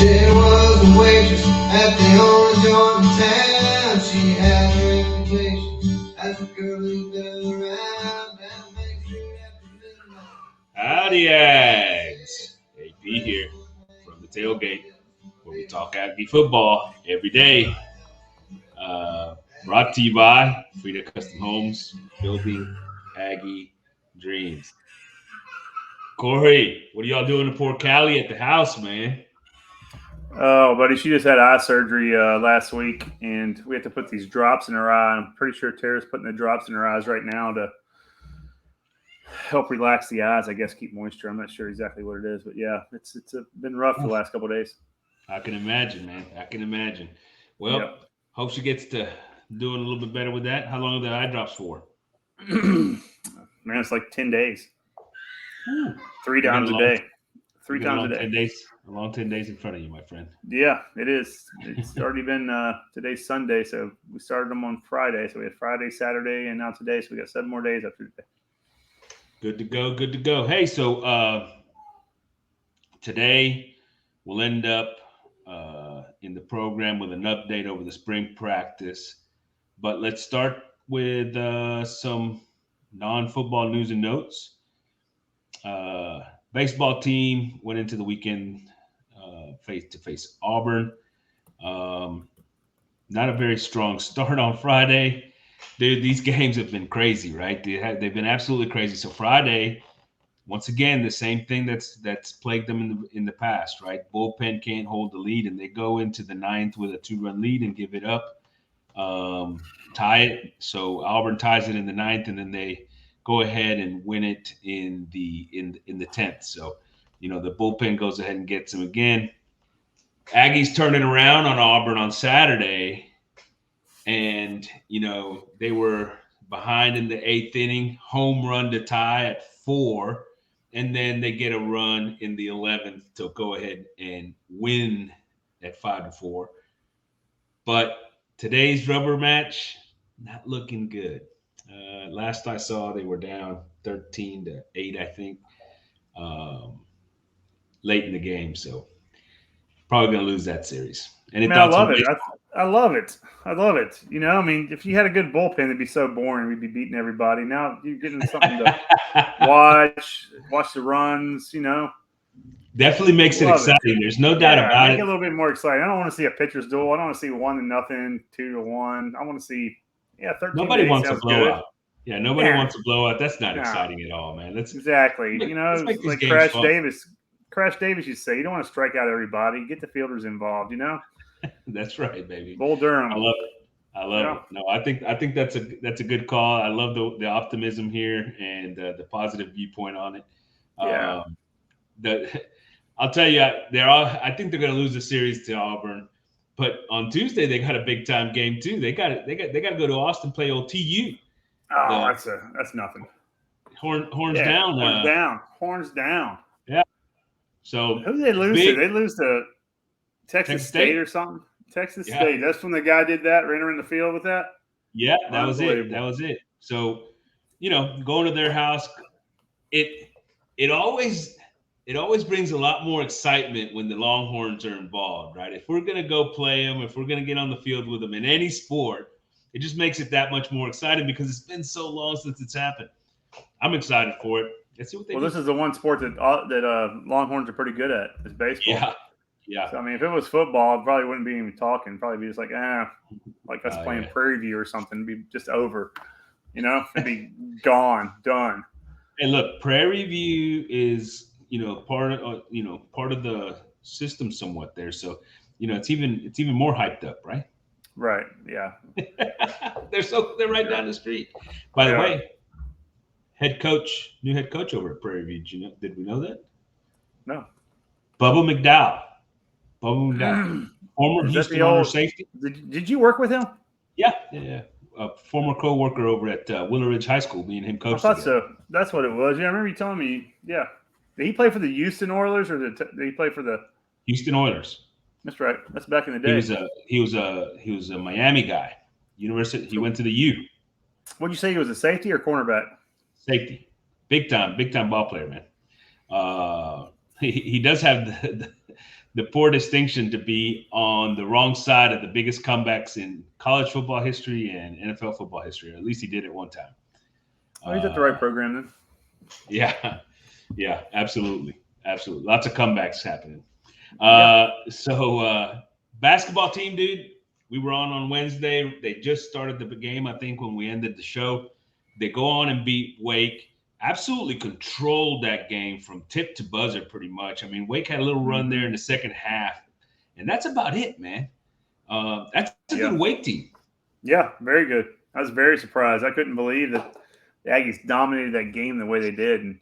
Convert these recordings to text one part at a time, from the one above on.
She was a waitress at the only joint in town. She had a reputation as a girl who's been around and makes sure after midnight. Howdy, Ags. AP here from the Tailgate, where we talk Aggie football every day. Brought to you by Frida Custom Homes, building Aggie dreams. Corey, what are y'all doing to poor Callie at the house, man? Oh, buddy, she just had eye surgery last week, and we have to put these drops in her eye. I'm pretty sure Tara's putting the drops in her eyes right now to help relax the eyes, I guess, keep moisture. I'm not sure exactly what it is, but yeah, it's been rough the last couple of days. I can imagine, man. I can imagine. Well, hope she gets to doing a little bit better with that. How long are the eye drops for? Man, it's like 10 days. Ooh. 3 times a day. 3 times a day. 10 days, a long 10 days in front of you, my friend. Yeah, it is. It's already been today's Sunday, so we started them on Friday. So we had Friday, Saturday, and now today. So we got 7 more days after today. Good to go. Good to go. Hey, so today we'll end up in the program with an update over the spring practice. But let's start with some non-football news and notes. Baseball team went into the weekend face Auburn. Not a very strong start on Friday. Dude, these games have been crazy, right? They've been absolutely crazy. So Friday, once again, the same thing that's plagued them in the past, right? Bullpen can't hold the lead, and they go into the 9th with a 2-run lead and give it up, tie it. So Auburn ties it in the 9th, and then they go ahead and win it in the 10th. So, the bullpen goes ahead and gets them again. Aggies turn it around on Auburn on Saturday, and they were behind in the 8th inning, home run to tie at 4, and then they get a run in the 11th to go ahead and win at 5-4. But today's rubber match, not looking good. Last I saw, they were down 13-8, I think, late in the game. So probably going to lose that series. Any thoughts? I love it. I love it. I love it. If you had a good bullpen, it'd be so boring. We'd be beating everybody. Now you're getting something to watch the runs, Definitely makes it exciting. There's no doubt about it. Make it a little bit more exciting. I don't want to see a pitcher's duel. I don't want to see 1-0, 2-1. I want to see, 13. Nobody wants a blowout. Yeah, nobody wants a blowout. That's not exciting at all, man. Exactly. It's like Crash Davis. Crash Davis used to say, you don't want to strike out everybody. Get the fielders involved, That's right, baby. Bull Durham. I love it. No, I think that's a good call. I love the optimism here and the positive viewpoint on it. Yeah. I'll tell you, I think they're going to lose the series to Auburn, but on Tuesday they got a big time game too. They got to go to Austin, play old TU. Oh, that's nothing. Horns down. Horns down. Yeah. So who did they lose to? They lose to Texas State or something. Texas State. That's when the guy did that, ran around the field with that. Yeah, that was it. So, going to their house, it always brings a lot more excitement when the Longhorns are involved, right? If we're going to go play them, if we're going to get on the field with them in any sport, it just makes it that much more exciting because it's been so long since it's happened. I'm excited for it. Let's see what they do. This is the one sport that Longhorns are pretty good at is baseball. Yeah. So, if it was football, it probably wouldn't be even talking. It'd probably be just like us playing Prairie View or something. It'd be just over. It'd be gone, done. And look, Prairie View is part of the system somewhat there. So it's even more hyped up, right? Right. Yeah. They're right down the street. By the way, new head coach over at Prairie View. Did we know that? No. Bubba McDowell. Former Houston Honor safety. Did you work with him? Yeah. A former co-worker over at Willow Ridge High School. Me and him coached. I thought so. That's what it was. Yeah, I remember you telling me. Yeah. Did he play for the Houston Oilers or did he play for the Houston Oilers? That's right. That's back in the day. He was a Miami guy. University. He went to the U. What'd you say? He was a safety or cornerback? Safety. Big time ball player, man. He does have the poor distinction to be on the wrong side of the biggest comebacks in college football history and NFL football history. Or at least he did it one time. Oh, he's at the right program then. Yeah, yeah, absolutely, absolutely. Lots of comebacks happening. Yeah. Basketball team, dude. We were on Wednesday. They just started the game, I think, when we ended the show. They go on and beat Wake. Absolutely controlled that game from tip to buzzer, pretty much. I mean, Wake had a little run there in the second half, and that's about it, man. That's a good Wake team. Yeah, very good. I was very surprised. I couldn't believe that the Aggies dominated that game the way they did, and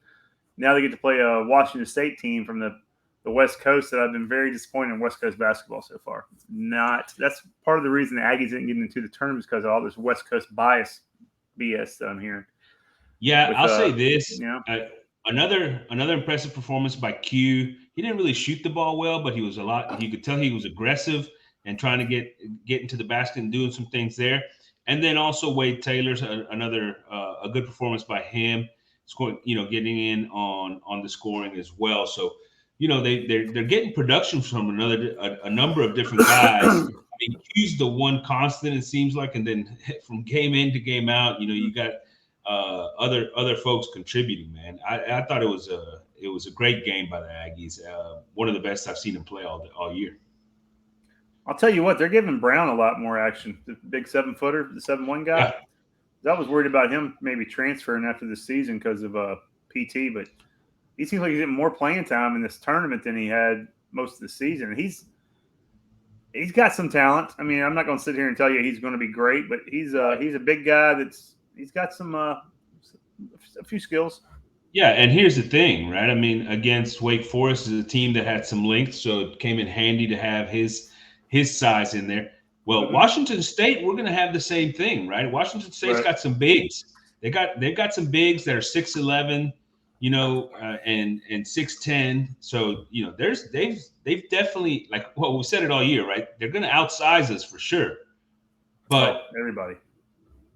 now they get to play a Washington State team from the West Coast that I've been very disappointed in West Coast basketball so far. That's part of the reason the Aggies didn't get into the tournament because of all this West Coast bias BS that I'm hearing. Yeah, I'll say this. Another impressive performance by Q. He didn't really shoot the ball well, but he was you could tell he was aggressive and trying to get into the basket and doing some things there. And then also Wade Taylor's another a good performance by him, scoring, getting in on the scoring as well. So, they're getting production from a number of different guys. I mean, Q's the one constant, it seems like, and then from game in to game out, you got other folks contributing. Man, I thought it was a great game by the Aggies. One of the best I've seen them play all year. I'll tell you what, they're giving Brown a lot more action. The big 7-footer, the 7'1" guy. Yeah. I was worried about him maybe transferring after the season because of PT, but he seems like he's getting more playing time in this tournament than he had most of the season. He's got some talent. I mean, I'm not going to sit here and tell you he's going to be great, but he's a big guy he's got some a few skills. Yeah, and here's the thing, right? I mean, against Wake Forest is a team that had some length, so it came in handy to have his size in there. Well, Washington State, we're going to have the same thing, right? Washington State's got some bigs. They've got some bigs that are 6'11", and 6'10". So they've definitely, like, well, we said it all year, right? They're going to outsize us for sure. But everybody.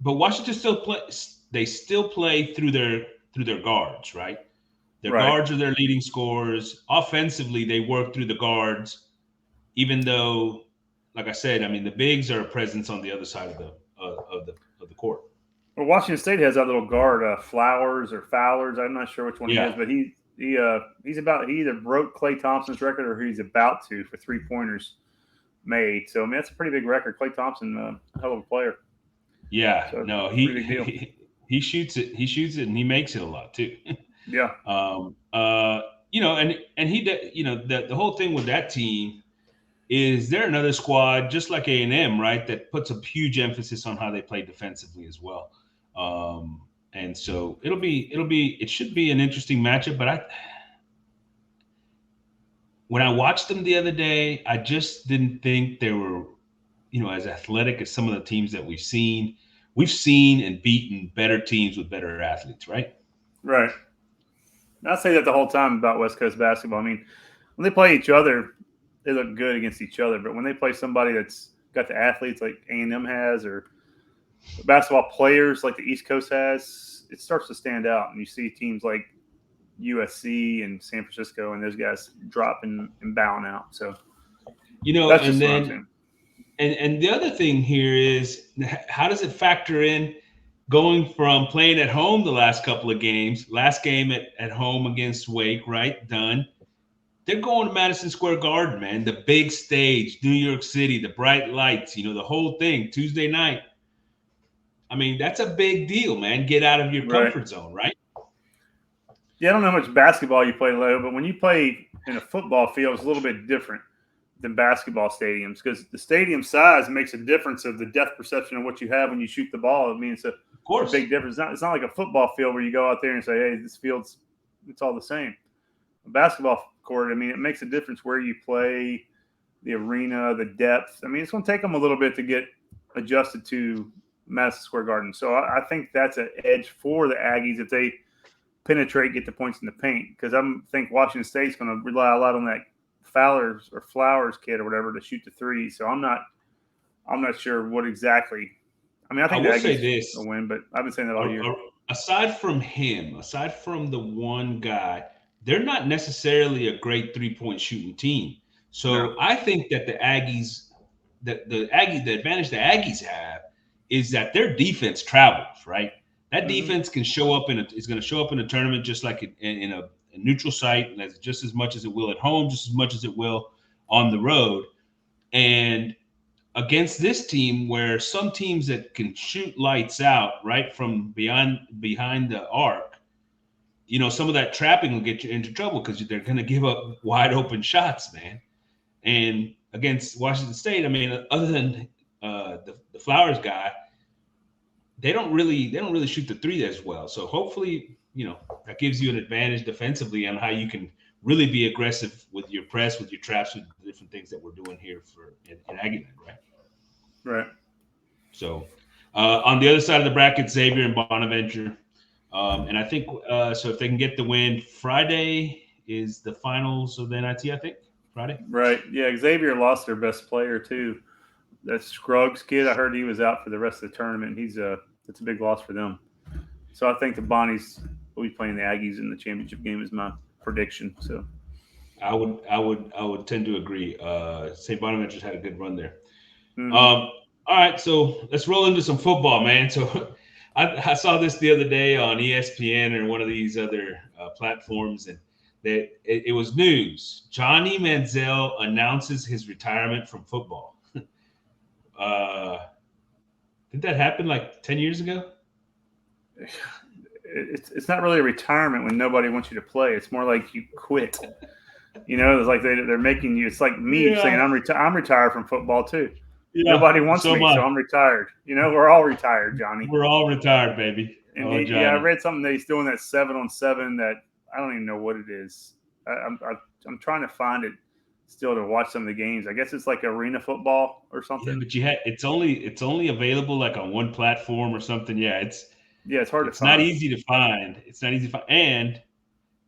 But Washington still play through their guards, right? Their guards are their leading scorers. Offensively, they work through the guards, even though, like I said, I mean, the bigs are a presence on the other side of the court. Well, Washington State has that little guard, Flowers or Fowlers. I'm not sure which one he is, but he either broke Klay Thompson's record or he's about to for 3-pointers made. So I mean, that's a pretty big record. Klay Thompson, hell of a player. Yeah, so no, he shoots it. He shoots it, and he makes it a lot too. Yeah. And he, the whole thing with that team is they're another squad, just like A&M, right? That puts a huge emphasis on how they play defensively as well. And so it should be an interesting matchup. But when I watched them the other day, I just didn't think they were, as athletic as some of the teams that we've seen. We've seen and beaten better teams with better athletes, right? Right. I say that the whole time about West Coast basketball. I mean, when they play each other, they look good against each other. But when they play somebody that's got the athletes like A&M has, or basketball players like the East Coast has, it starts to stand out. And you see teams like USC and San Francisco and those guys dropping and bowing out. So, that's just and the other thing here is, how does it factor in going from playing at home the last couple of games, last game at home against Wake, right? Done. They're going to Madison Square Garden, man, the big stage, New York City, the bright lights, the whole thing, Tuesday night. I mean, that's a big deal, man. Get out of your comfort zone, right? Yeah, I don't know how much basketball you play, Leo, but when you play in a football field, it's a little bit different than basketball stadiums, because the stadium size makes a difference of the depth perception of what you have when you shoot the ball. I mean, it's a big difference. It's not like a football field where you go out there and say, hey, this field's it's all the same. A basketball court, I mean, it makes a difference where you play, the arena, the depth. I mean, it's going to take them a little bit to get adjusted to Madison Square Garden. So I think that's an edge for the Aggies if they penetrate, get the points in the paint, because I think Washington State's going to rely a lot on that Flowers kid or whatever to shoot the three. So I'm not sure what exactly. I mean, I think the Aggies will win, but I've been saying that all year. Aside from the one guy, they're not necessarily a great 3-point shooting team. So I think that the advantage the Aggies have is that their defense travels, right? That defense can show up is going to show up in a tournament just like in a neutral site, and that's just as much as it will at home, just as much as it will on the road. And against this team, where some teams that can shoot lights out right from behind the arc, some of that trapping will get you into trouble because they're going to give up wide open shots, man. And against Washington State, I mean, other than the Flowers guy, they don't really shoot the three as well. So hopefully, that gives you an advantage defensively on how you can really be aggressive with your press, with your traps, with the different things that we're doing here in Aggie Land, right? Right. So on the other side of the bracket, Xavier and Bonaventure. And I think so if they can get the win, Friday is the finals of the NIT, I think. Friday. Right. Yeah, Xavier lost their best player too. That Scruggs kid, I heard he was out for the rest of the tournament. It's a big loss for them. So I think the Bonnies will be playing the Aggies in the championship game is my prediction. So I would tend to agree. St. Bonaventure's had a good run there. Mm-hmm. All right, so let's roll into some football, man. So I saw this the other day on ESPN or one of these other platforms, and that it was news. Johnny Manziel announces his retirement from football. Did that happen like 10 years ago? It's not really a retirement when nobody wants you to play. It's more like you quit. It's like they're making you. It's like me saying I'm retired from football too. Yeah, nobody wants me, so I'm retired. We're all retired, Johnny. We're all retired, baby. And I read something that he's doing that 7-on-7 that I don't even know what it is. I'm trying to find it still to watch some of the games. I guess it's like arena football or something. Yeah, but it's only available like on one platform or something. Yeah, it's hard to find. It's not easy to find. And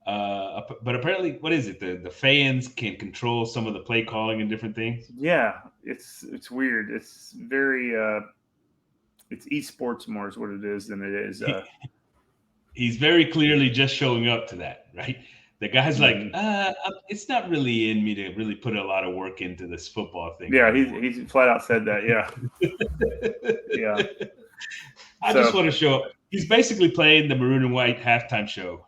but apparently, what is it? The fans can control some of the play calling and different things. Yeah, it's weird. It's very it's esports more is what it is than it is. He's very clearly just showing up to that, right? The guy's like, it's not really in me to really put a lot of work into this football thing. Yeah, he's flat out said that. Yeah, yeah. I just want to show up. He's basically playing the maroon and white halftime show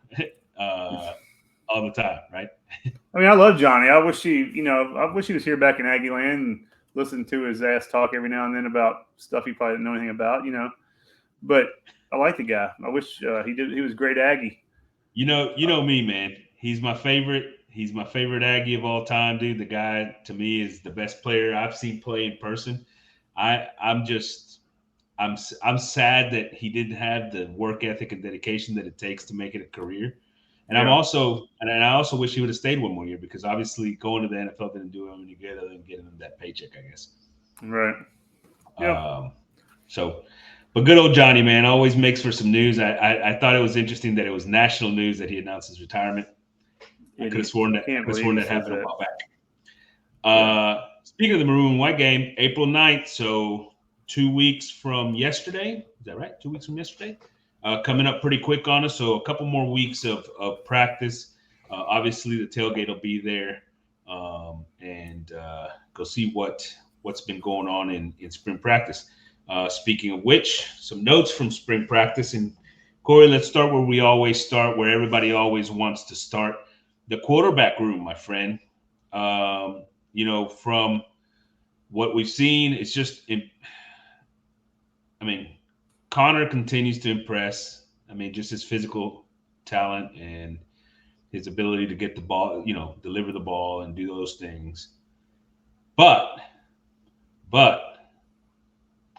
all the time, right? I mean, I love Johnny. I wish he was here back in Aggie Land and listened to his ass talk every now and then about stuff he probably didn't know anything about, But I like the guy. I wish he did. He was a great Aggie. You know me, man. He's my favorite. He's my favorite Aggie of all time, dude. The guy to me is the best player I've seen play in person. I'm sad that he didn't have the work ethic and dedication that it takes to make it a career. And I also wish he would have stayed one more year because obviously going to the NFL didn't do him any good other than getting him that paycheck, I guess. Right. Yeah. But good old Johnny, man, always makes for some news. I thought it was interesting that it was national news that he announced his retirement. I could have sworn that happened a while back. Speaking of the maroon and white game, April 9th, so 2 weeks from yesterday. Is that right? 2 weeks from yesterday? Coming up pretty quick on us, so a couple more weeks of practice. Obviously, the tailgate will be there, and go see what's been going on in spring practice. Speaking of which, some notes from spring practice. And Corey, let's start where we always start, where everybody always wants to start. The quarterback room, my friend. From what we've seen, it's just Connor continues to impress. Just his physical talent and his ability to get the ball, deliver the ball and do those things. But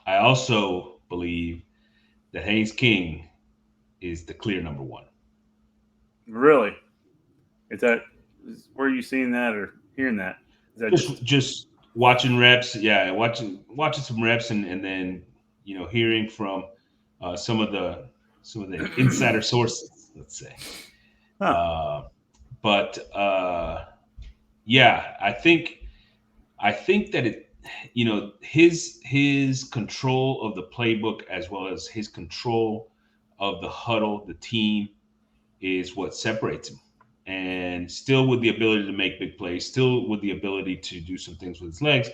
I also believe that Haynes King is the clear number one. Really? Where are you seeing that or hearing that? Is that just watching reps? Yeah, watching some reps and then hearing from some of the insider sources, let's say. Huh. Yeah, I think that it. His control of the playbook as well as his control of the huddle, the team, is what separates him. and still with the ability to make big plays, still with the ability to do some things with his legs.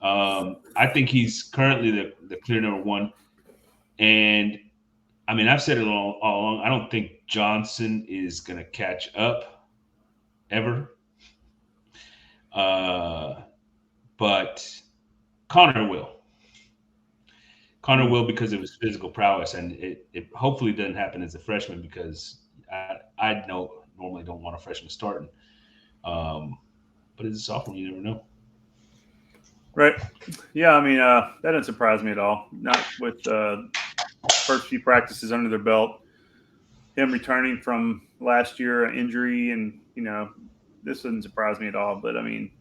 I think he's currently the clear number one. And I mean, I've said it all along. I don't think Johnson is going to catch up ever. Uh, but Connor will. Connor will because of his physical prowess, and it hopefully doesn't happen as a freshman because I know normally don't want a freshman starting. Um, but as a sophomore, you never know. Right. Yeah, I mean, that doesn't surprise me at all. Not with first few practices under their belt. Him returning from last year injury, and this doesn't surprise me at all. But I mean,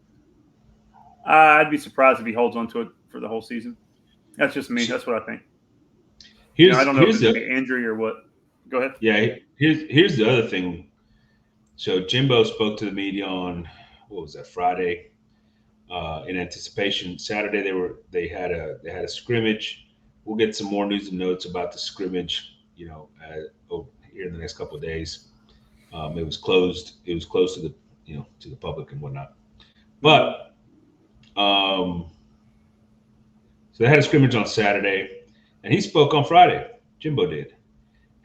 I'd be surprised if he holds on to it for the whole season. That's just me. That's what I think. I don't know if it's going to be injury or what. Go ahead. Yeah, here's the other thing. So Jimbo spoke to the media on what was that, Friday, in anticipation. Saturday they had a scrimmage. We'll get some more news and notes about the scrimmage. Here in the next couple of days. It was closed. It was closed to the public and whatnot. But so they had a scrimmage on Saturday, and he spoke on Friday. Jimbo did,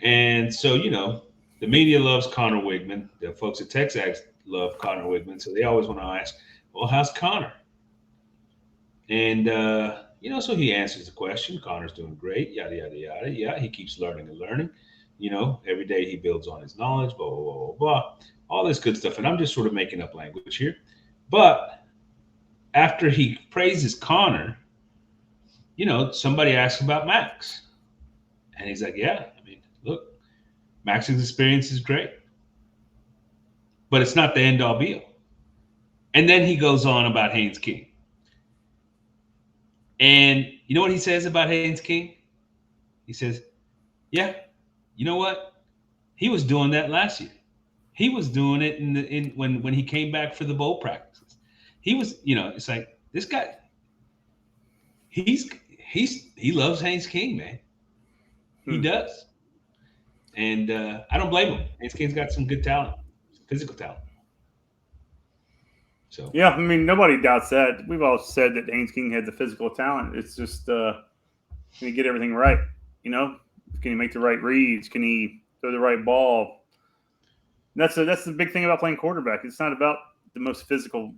and so the media loves Connor Wigman. The folks at Texas love Connor Wigman, so they always want to ask, "Well, how's Connor?" And so he answers the question. Connor's doing great. Yada yada yada. Yeah, he keeps learning and learning. Every day he builds on his knowledge. Blah blah blah blah blah. All this good stuff, and I'm just sort of making up language here. But after he praises Connor, somebody asks about Max, and he's like, "Yeah, I mean, look, Max's experience is great, but it's not the end all be all." And then he goes on about Haynes King. And you know what he says about Haynes King? He says, "Yeah, you know what? He was doing that last year. He was doing it when he came back for the bowl practices. He was, it's like this guy. He loves Haynes King, man. He does, and I don't blame him. Haynes King's got some good talent, physical talent. So yeah, I mean, nobody doubts that. We've all said that Haynes King had the physical talent. It's just can he get everything right? Can he make the right reads? Can he throw the right ball? And that's the big thing about playing quarterback. It's not about the most physical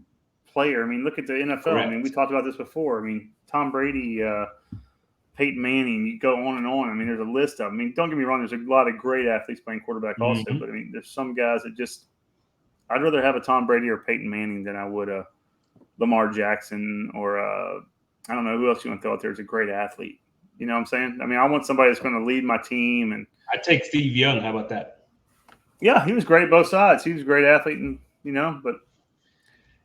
player. I mean, look at the NFL. Correct. I mean, we talked about this before. I mean, Tom Brady, Peyton Manning, you go on and on. I mean, there's a list of them. I mean, don't get me wrong, there's a lot of great athletes playing quarterback also, but I mean, there's some guys that just – I'd rather have a Tom Brady or Peyton Manning than I would a Lamar Jackson or I don't know who else you want to throw out there as a great athlete. You know what I'm saying? I mean, I want somebody that's going to lead my team. And I'd take Steve Young. How about that? Yeah, he was great both sides. He was a great athlete, and but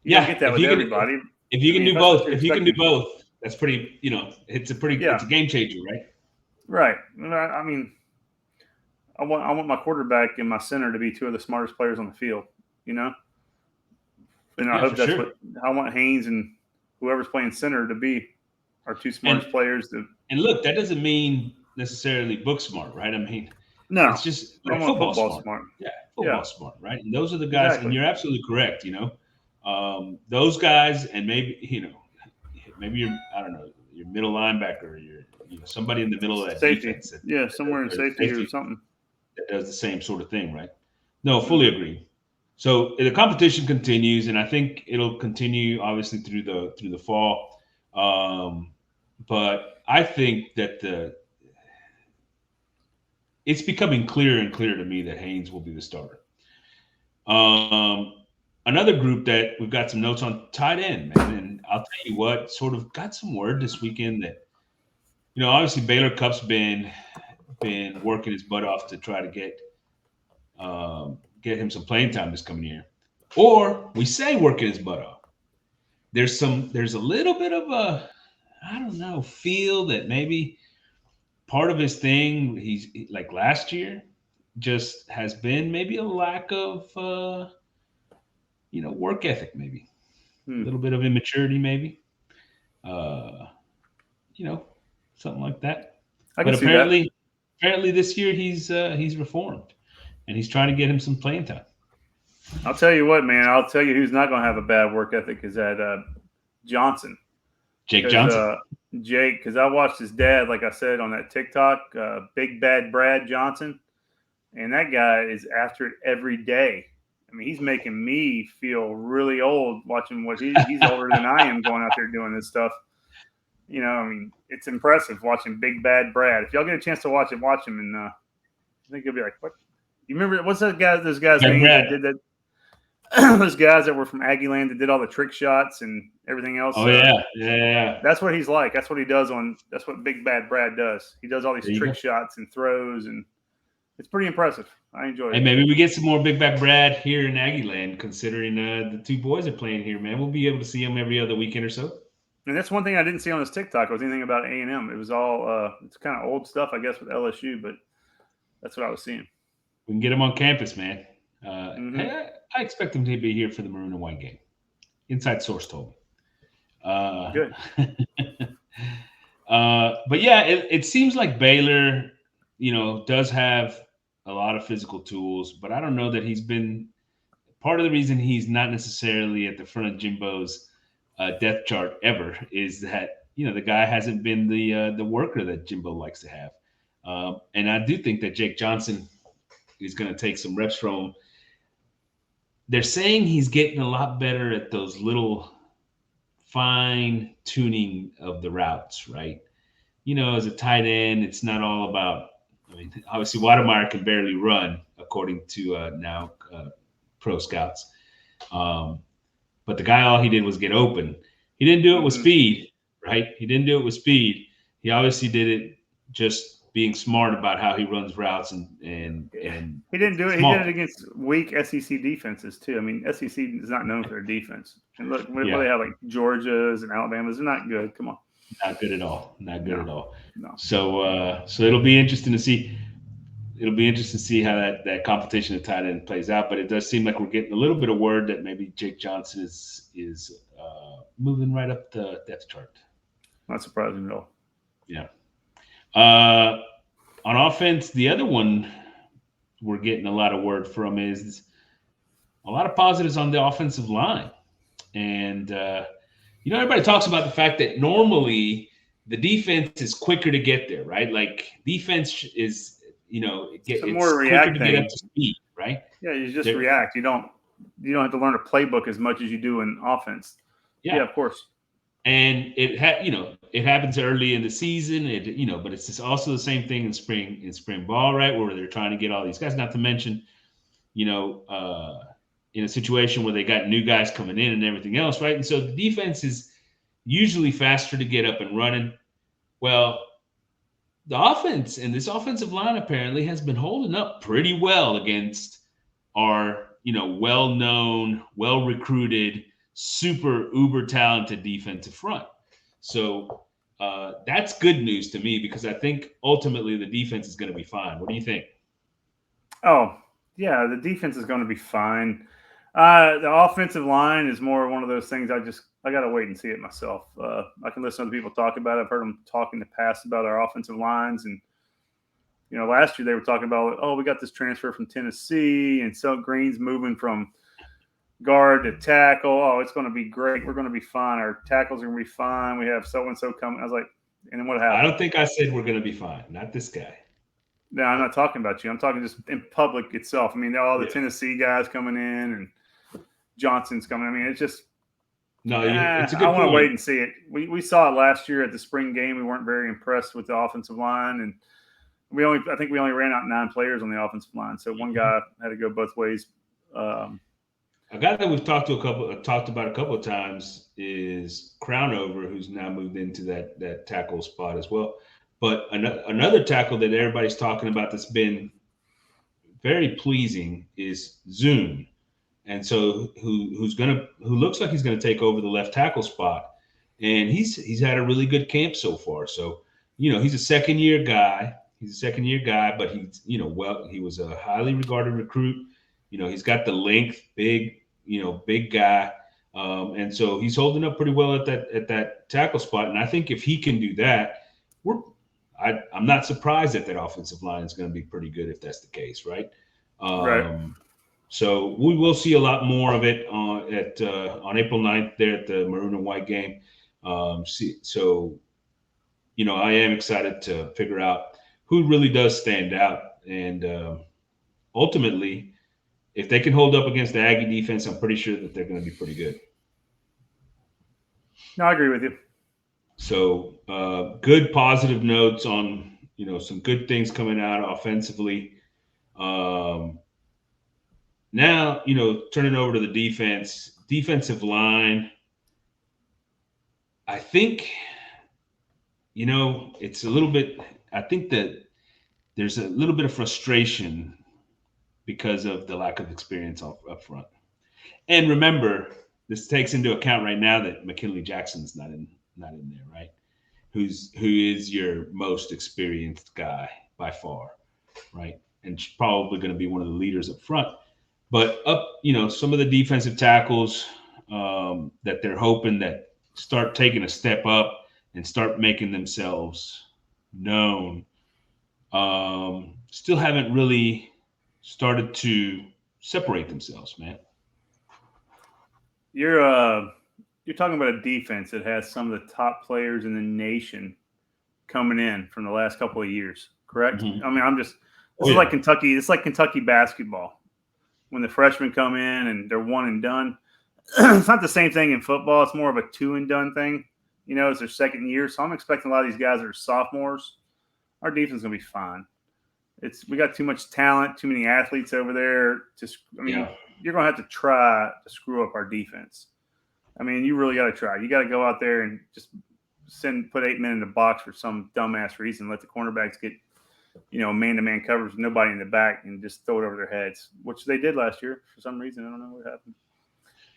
you don't get that with everybody. If you can do both, that's pretty. It's a game changer, right? Right. I mean, I want my quarterback and my center to be two of the smartest players on the field. And I hope that's what I want Haynes and whoever's playing center to be our two smartest players. And look, that doesn't mean necessarily book smart, right? I mean, no, it's just like football smart. Yeah, football smart, right? And those are the guys, and you're absolutely correct. Those guys, and maybe maybe your middle linebacker, or your somebody in the middle of that safety. Defense somewhere in safety or something that does the same sort of thing, right? No, fully agree. So the competition continues, and I think it'll continue obviously through the fall. But I think that it's becoming clearer and clearer to me that Haynes will be the starter. Another group that we've got some notes on, tight end, man. And I'll tell you what, sort of got some word this weekend that, obviously Baylor Cup's been working his butt off to try to get him some playing time this coming year. Or we say working his butt off. There's a little bit of a, feel that maybe part of his thing, he's like last year, just has been maybe a lack of, work ethic, maybe a little bit of immaturity, maybe, something like that. But apparently this year he's reformed, and he's trying to get him some playing time. I'll tell you what, man. I'll tell you who's not going to have a bad work ethic is that Johnson. Jake Because Johnson. Jake, because I watched his dad, like I said on that TikTok, Big Bad Brad Johnson, and that guy is after it every day. I mean, he's making me feel really old watching what he's older than I am going out there doing this stuff. I mean, it's impressive watching Big Bad Brad. If y'all get a chance to watch it, watch him, and I think you'll be like, "What? You remember what's that guy? Those guys' Bad names Brad. that did that? Those guys that were from Aggie land that did all the trick shots and everything else. Oh yeah. That's what he's like. That's what he does That's what Big Bad Brad does. He does all these There you trick go. shots and throws, and it's pretty impressive. I enjoy Hey, it. maybe we get some more Big Back Brad here in Aggie Land, considering the two boys are playing here, man. We'll be able to see them every other weekend or so. And that's one thing I didn't see on this TikTok was anything about A&M. It was all it's kind of old stuff, I guess, with LSU, but that's what I was seeing. We can get them on campus, man. Mm-hmm. Hey, I expect them to be here for the maroon and white game. Inside source told me. Good. But yeah, it seems like Baylor, does have a lot of physical tools, but I don't know that he's been part of the reason he's not necessarily at the front of Jimbo's depth chart ever is that the guy hasn't been the worker that Jimbo likes to have, and I do think that Jake Johnson is going to take some reps from him. They're saying he's getting a lot better at those little fine tuning of the routes, right? As a tight end, it's not all about. I mean, obviously, Watermeyer can barely run, according to now pro scouts. But the guy, all he did was get open. He didn't do it with speed, right? He didn't do it with speed. He obviously did it just being smart about how he runs routes and he didn't do it. small. He did it against weak SEC defenses too. I mean, SEC is not known for their defense. And look, what they have like Georgia's and Alabama's, they're not good. Come on, not good at all. Not good at all. No. So it'll be interesting to see. It'll be interesting to see how that competition at tight end plays out. But it does seem like we're getting a little bit of word that maybe Jake Johnson is moving right up the depth chart. Not surprising at all. Yeah. On offense, the other one we're getting a lot of word from is a lot of positives on the offensive line. And, everybody talks about the fact that normally the defense is quicker to get there, right? Like defense is, it's more quicker to thing. get up to speed, right? Yeah, you just react. You don't have to learn a playbook as much as you do in offense. Yeah, of course. And it happens early in the season, but it's just also the same thing in spring ball, right? Where they're trying to get all these guys, not to mention, in a situation where they got new guys coming in and everything else, right? And so the defense is usually faster to get up and running. Well, the offense and this offensive line apparently has been holding up pretty well against our, well-known, well-recruited, super uber talented defensive front. So that's good news to me because I think ultimately the defense is going to be fine. What do you think? Oh, yeah, the defense is going to be fine. The offensive line is more one of those things I got to wait and see it myself. I can listen to other people talk about it. I've heard them talk in the past about our offensive lines. And, last year they were talking about, oh, we got this transfer from Tennessee and so Green's moving from guard to tackle. Oh, it's going to be great. We're going to be fine. Our tackles are going to be fine. We have so-and-so coming. I was like, and then what happened? I don't think I said we're going to be fine. Not this guy. No, I'm not talking about you. I'm talking just in public itself. I mean, all the Tennessee guys coming in and Johnson's coming. I mean, it's just it's a good I want to point. wait and see it. We saw it last year at the spring game. We weren't very impressed with the offensive line, and I think we only ran out 9 players on the offensive line. So one guy had to go both ways. A guy that we've talked about a couple of times is Crownover, who's now moved into that tackle spot as well. But another tackle that everybody's talking about that's been very pleasing is Zoom, and so who looks like he's gonna take over the left tackle spot, and he's had a really good camp so far. So he's a second year guy. But he was a highly regarded recruit. He's got the length, big guy. And so he's holding up pretty well at that tackle spot. And I think if he can do that, I'm not surprised that offensive line is going to be pretty good if that's the case, right? Right. So we will see a lot more of it on April 9th there at the Maroon and White game. So I am excited to figure out who really does stand out, and ultimately, if they can hold up against the Aggie defense, I'm pretty sure that they're going to be pretty good. No, I agree with you. So good positive notes on some good things coming out offensively. Now turning over to the defensive line. I think it's a little bit. I think that there's a little bit of frustration because of the lack of experience up front. And remember, this takes into account right now that McKinley Jackson's not in there, right? Who is your most experienced guy by far, right? And probably going to be one of the leaders up front. But some of the defensive tackles that they're hoping that start taking a step up and start making themselves known, still haven't really started to separate themselves, man. You're talking about a defense that has some of the top players in the nation coming in from the last couple of years, correct? Mm-hmm. I mean, this is like Kentucky. It's like Kentucky basketball when the freshmen come in and they're one and done. It's not the same thing in football. It's more of a two and done thing. It's their second year. So I'm expecting a lot of these guys that are sophomores. Our defense is going to be fine. We got too much talent, too many athletes over there. You're going to have to try to screw up our defense. I mean, you really got to try. You got to go out there and just put 8 men in the box for some dumbass reason. Let the cornerbacks get, man-to-man coverage with nobody in the back and just throw it over their heads, which they did last year for some reason. I don't know what happened.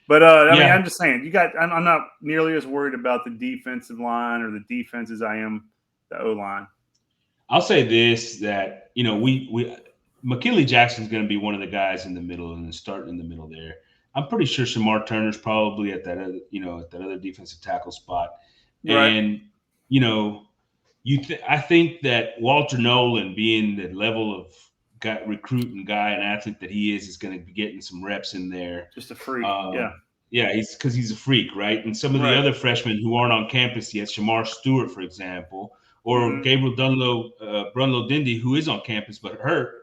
But I mean, I'm just saying, I'm not nearly as worried about the defensive line or the defense as I am the O-line. I'll say this, that we McKinley Jackson's going to be one of the guys in the middle and starting in the middle there. I'm pretty sure Shamar Turner's probably at that other defensive tackle spot, right. And I think that Walter Nolan, being the level of recruiting guy and athlete that he is going to be getting some reps in there. Just a freak, yeah, he's a freak, right? And some of the other freshmen who aren't on campus yet, Shamar Stewart, for example, or Gabriel Brunlow Dindy, who is on campus but hurt.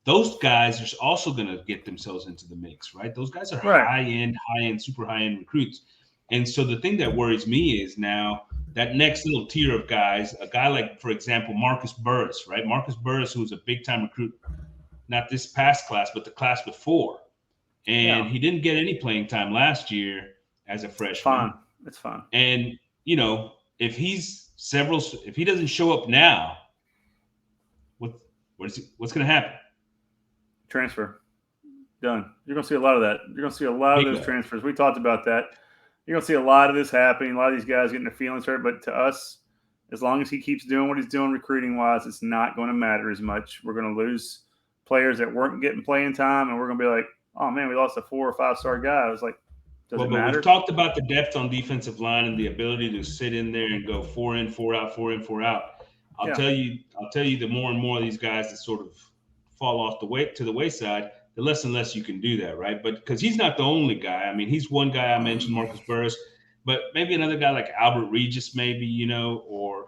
Those guys are also going to get themselves into the mix, right? Those guys are high-end, super high-end recruits. And so the thing that worries me is now that next little tier of guys, a guy like, for example, Marcus Burris, right? Marcus Burris, who's a big-time recruit, not this past class, but the class before. And he didn't get any playing time last year as a freshman. It's fine. And, if he doesn't show up now, what's going to happen? Transfer. Done. You're going to see a lot of that. You're going to see a lot of those transfers. We talked about that. You're going to see a lot of this happening, a lot of these guys getting their feelings hurt. But to us, as long as he keeps doing what he's doing recruiting-wise, it's not going to matter as much. We're going to lose players that weren't getting playing time, and we're going to be like, oh, man, we lost a 4 or 5-star guy. I was like, does it matter? We've talked about the depth on defensive line and the ability to sit in there and go 4 in, 4 out, 4 in, 4 out. I'll tell you, the more and more of these guys that sort of fall off to the wayside, the less and less you can do that, right? But because he's not the only guy. I mean, he's one guy I mentioned, Marcus Burris, but maybe another guy like Albert Regis, maybe, or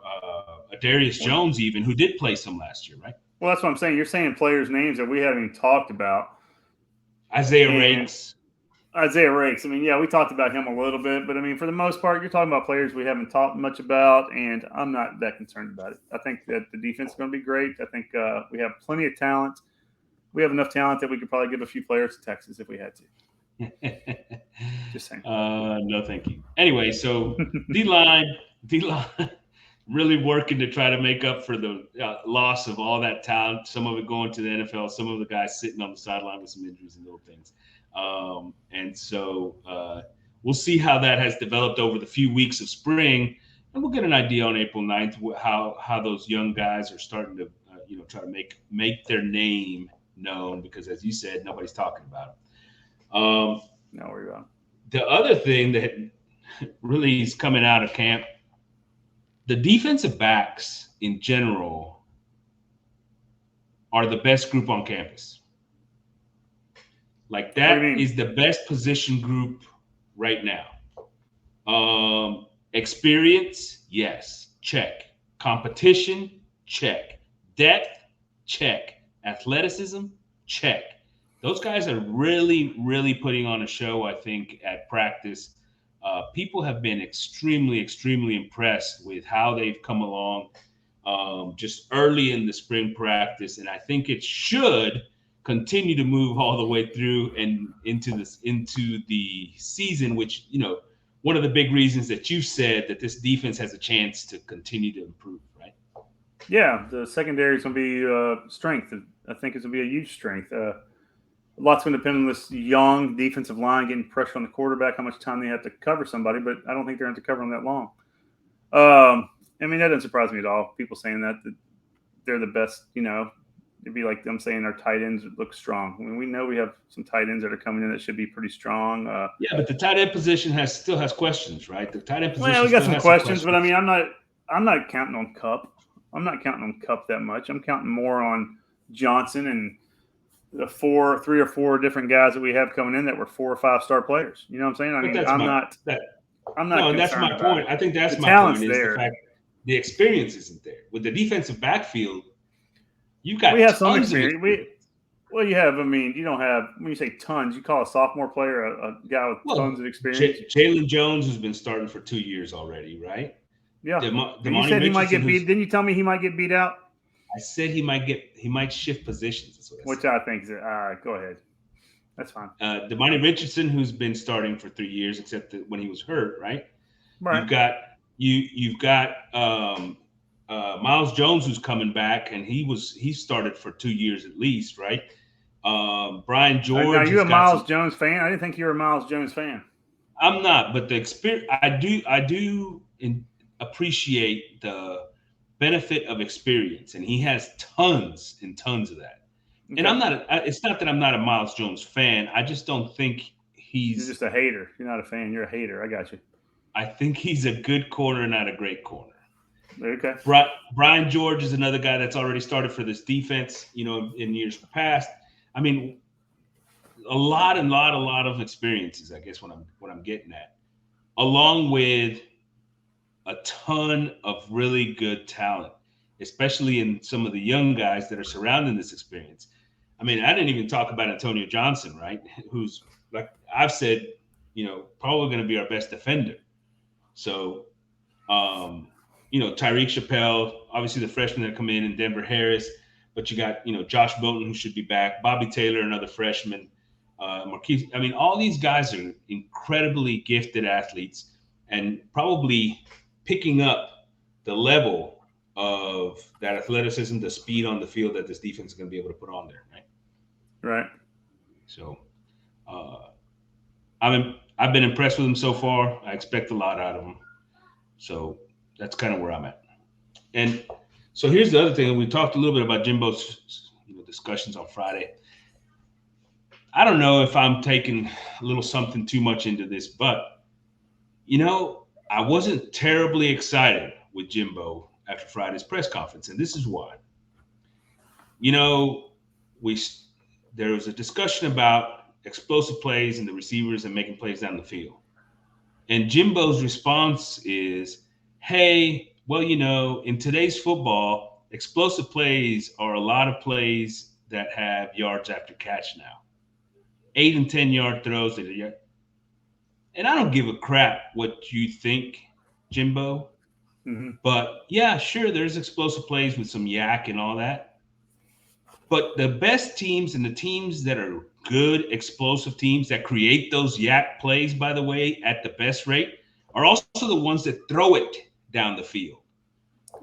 Darius Jones even, who did play some last year, right? Well, that's what I'm saying. You're saying players' names that we haven't even talked about. Isaiah Rakes. I mean, we talked about him a little bit, but I mean, for the most part, you're talking about players we haven't talked much about, and I'm not that concerned about it. I think that the defense is going to be great. I think we have plenty of talent. We have enough talent that we could probably give a few players to Texas if we had to. Just saying. No, thank you. Anyway, so D-line really working to try to make up for the loss of all that talent, some of it going to the NFL, some of the guys sitting on the sideline with some injuries and little things. And so we'll see how that has developed over the few weeks of spring, and we'll get an idea on April 9th how those young guys are starting to try to make their name known, because as you said, nobody's talking about them. No worry about it. The other thing that really is coming out of camp, the defensive backs in general are the best group on campus. Like What do you that mean? is the best position group right now. Experience, yes, check. Competition, check. Depth, check. Athleticism, check. Those guys are really, really putting on a show, I think, at practice. People have been extremely, extremely impressed with how they've come along just early in the spring practice. And I think it should continue to move all the way through and into the season, which, one of the big reasons that you said that this defense has a chance to continue to improve, right? Yeah, the secondary is going to be strength. I think it's going to be a huge strength. Lots going to depend on this young defensive line getting pressure on the quarterback, how much time they have to cover somebody, but I don't think they're going to cover them that long. I mean, that doesn't surprise me at all. People saying that they're the best, it'd be like them saying our tight ends look strong. I mean, we know we have some tight ends that are coming in that should be pretty strong. Yeah, but the tight end position still has questions, right? The tight end position Well, we got still some has questions, but I mean, I'm not counting on Cup. I'm not counting on Cup that much. I'm counting more on Johnson and the 3 or 4 different guys that we have coming in that were 4 or 5 star players. You know what I'm saying? I mean, I'm not. No, and that's concerned my about point. it. I think that's The my talent's point is there. the fact the experience isn't there. With the defensive backfield, you got We have some tons of experience. Well, you have. I mean, you don't have. When you say tons, you call a sophomore player a guy with tons of experience. Jalen Jones has been starting for 2 years already, right? Yeah. And you Damani said he might Richardson, get beat. Didn't you tell me he might get beat out? I said he might shift positions. That's what I Which said. I think is all right. Go ahead. That's fine. Damani Richardson, who's been starting for 3 years, except that when he was hurt, right? Right. You've got Miles Jones, who's coming back, and he started for 2 years at least, right? Brian George. Now, you a Miles Jones fan? I didn't think you were a Miles Jones fan. I'm not, but the experience I do appreciate the benefit of experience, and he has tons and tons of that. Okay. And I'm not. It's not that I'm not a Miles Jones fan. I just don't think he's. You're just a hater. You're not a fan. You're a hater. I got you. I think he's a good corner, not a great corner. Okay. Brian George is another guy that's already started for this defense. In years past. I mean, a lot of experiences. I guess what I'm getting at, along with a ton of really good talent, especially in some of the young guys that are surrounding this experience. I mean, I didn't even talk about Antonio Johnson, right? Who's, like I've said, probably going to be our best defender. So, Tyreek Chappelle, obviously the freshmen that come in, and Denver Harris, but you got, Josh Bolton, who should be back, Bobby Taylor, another freshman, Marquise. I mean, all these guys are incredibly gifted athletes and probably picking up the level of that athleticism, the speed on the field that this defense is going to be able to put on there, right? Right. So, I've been impressed with him so far. I expect a lot out of him. So that's kind of where I'm at. And so here's the other thing. We talked a little bit about Jimbo's discussions on Friday. I don't know if I'm taking a little something too much into this, but, I wasn't terribly excited with Jimbo after Friday's press conference, and this is why. There was a discussion about explosive plays and the receivers and making plays down the field. And Jimbo's response is, hey, well, in today's football, explosive plays are a lot of plays that have yards after catch now. 8 and 10 yard throws that are. And I don't give a crap what you think, Jimbo. Mm-hmm. But yeah, sure, there's explosive plays with some yak and all that. But the best teams and the teams that are good explosive teams that create those yak plays, by the way, at the best rate, are also the ones that throw it down the field.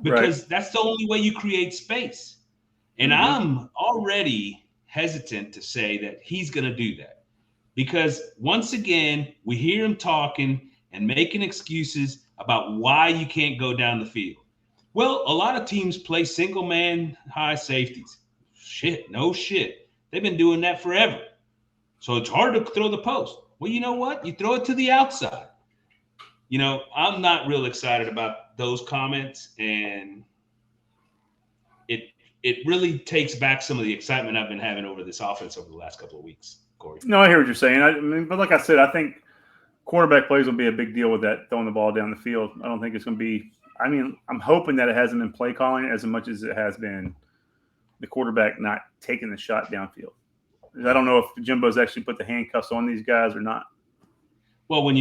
Because that's the only way you create space. And I'm already hesitant to say that he's going to do that. Because once again, we hear him talking and making excuses about why you can't go down the field. Well, a lot of teams play single man high safeties. No shit. They've been doing that forever. So it's hard to throw the post. Well, you know what? You throw it to the outside. I'm not real excited about those comments, and it really takes back some of the excitement I've been having over this offense over the last couple of weeks. Corey. No, I hear what you're saying. I mean, but like I said, I think quarterback plays will be a big deal with that, throwing the ball down the field. I don't think it's going to be – I mean, I'm hoping that it hasn't been play calling as much as it has been the quarterback not taking the shot downfield. I don't know if Jimbo's actually put the handcuffs on these guys or not. Well, when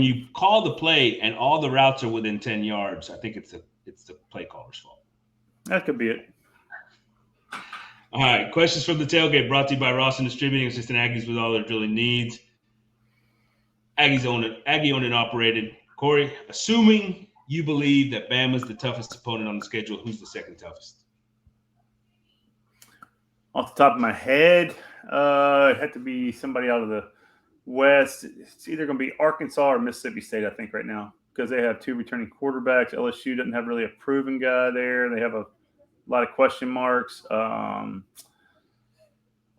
you call the play and all the routes are within 10 yards, I think it's the play caller's fault. That could be it. All right, questions from the tailgate brought to you by Rawson Distributing, assisting Aggies with all their drilling needs. Aggie owned and operated. Corey, assuming you believe that Bama's the toughest opponent on the schedule, who's the second toughest? Off the top of my head, it had to be somebody out of the West. It's either going to be Arkansas or Mississippi State, I think, right now, because they have 2 returning quarterbacks. LSU doesn't have really a proven guy there. They have a lot of question marks.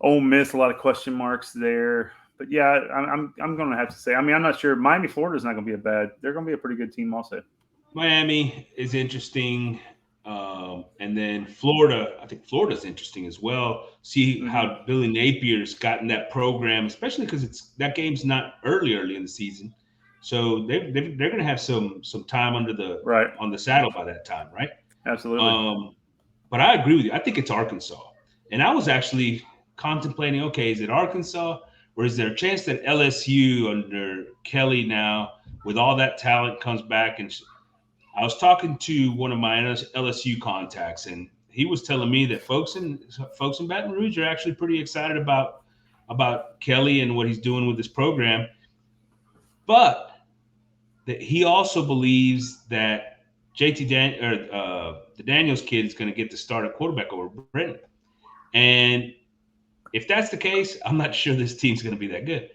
Ole Miss, a lot of question marks there. But yeah, I'm going to have to say. I mean, I'm not sure. Miami, Florida is not going to be a bad. They're going to be a pretty good team also. Miami is interesting, and then Florida. I think Florida's interesting as well. See how Billy Napier's gotten that program, especially because that game's not early in the season, so they're going to have some time on the saddle by that time, right? Absolutely. But I agree with you. I think it's Arkansas. And I was actually contemplating, okay, is it Arkansas or is there a chance that LSU under Kelly now with all that talent comes back? And I was talking to one of my LSU contacts, and he was telling me that folks in Baton Rouge are actually pretty excited about Kelly and what he's doing with this program. But that he also believes that the Daniels kid is going to get the start at quarterback over Brennan. And if that's the case, I'm not sure this team's going to be that good.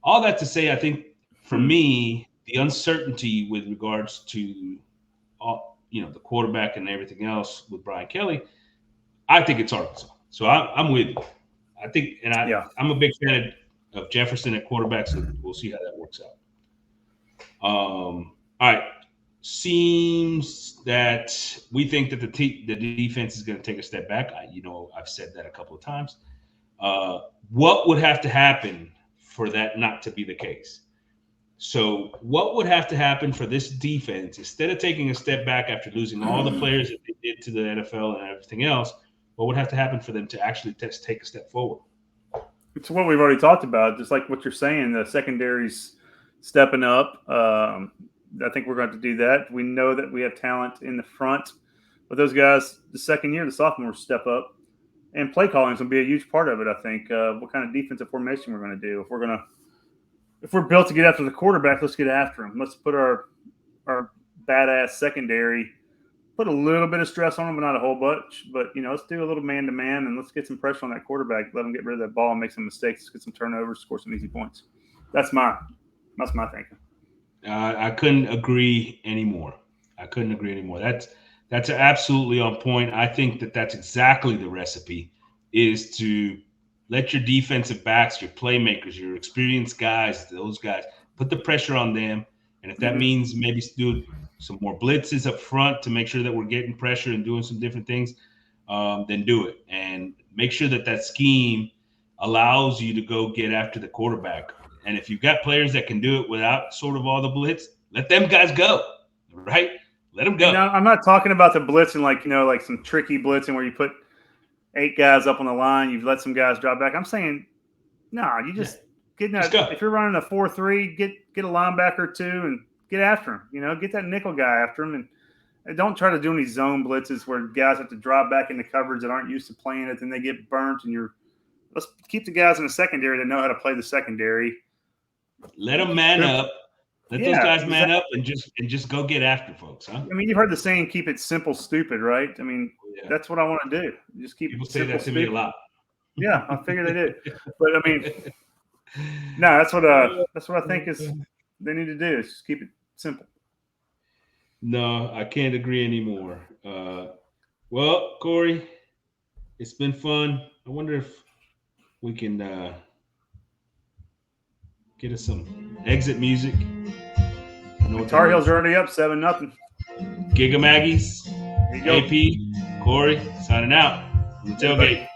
All that to say, I think for me, the uncertainty with regards to the quarterback and everything else with Brian Kelly, I think it's Arkansas. So I'm with you. I think, and I'm a big fan of Jefferson at quarterback, so we'll see how that works out. All right. Seems that we think that the defense is going to take a step back. I've said that a couple of times. What would have to happen for that not to be the case? So what would have to happen for this defense, instead of taking a step back after losing all the players that they did to the NFL and everything else, what would have to happen for them to actually take a step forward? It's what we've already talked about, just like what you're saying, the secondary's stepping up. I think we're going to do that. We know that we have talent in the front. But those guys, the second year, the sophomores step up. And play calling is going to be a huge part of it, I think. What kind of defensive formation we're going to do. If we're built to get after the quarterback, let's get after him. Let's put our badass secondary, put a little bit of stress on him, but not a whole bunch. But, let's do a little man-to-man, and let's get some pressure on that quarterback. Let him get rid of that ball and make some mistakes. Let's get some turnovers, score some easy points. That's my thinking. I couldn't agree anymore. That's absolutely on point. I think that's exactly the recipe, is to let your defensive backs, your playmakers, your experienced guys, those guys, put the pressure on them. And if that means maybe do some more blitzes up front to make sure that we're getting pressure and doing some different things, then do it. And make sure that scheme allows you to go get after the quarterback. And if you've got players that can do it without sort of all the blitz, let them guys go, right? Let them go. I'm not talking about the blitzing like some tricky blitzing where you put 8 guys up on the line, you let some guys drop back. I'm saying, you just get that. If you're running a 4-3, get a linebacker or 2 and get after him. Get that nickel guy after him, and don't try to do any zone blitzes where guys have to drop back into coverage that aren't used to playing it, and they get burnt. And let's keep the guys in the secondary that know how to play the secondary. Let them man up. Let those guys man up and just go get after folks, huh? I mean, you've heard the saying, keep it simple, stupid, right? I mean, that's what I want to do. Just keep People it say simple, that to me a lot. Yeah, I figured they did. But, I mean, that's what I think is they need to do, is just keep it simple. No, I can't agree anymore. Well, Corey, it's been fun. I wonder if we can get us some exit music. Tar Heels are already up 7-0. Gig 'em Aggies. AP, Corey, signing out from the tailgate.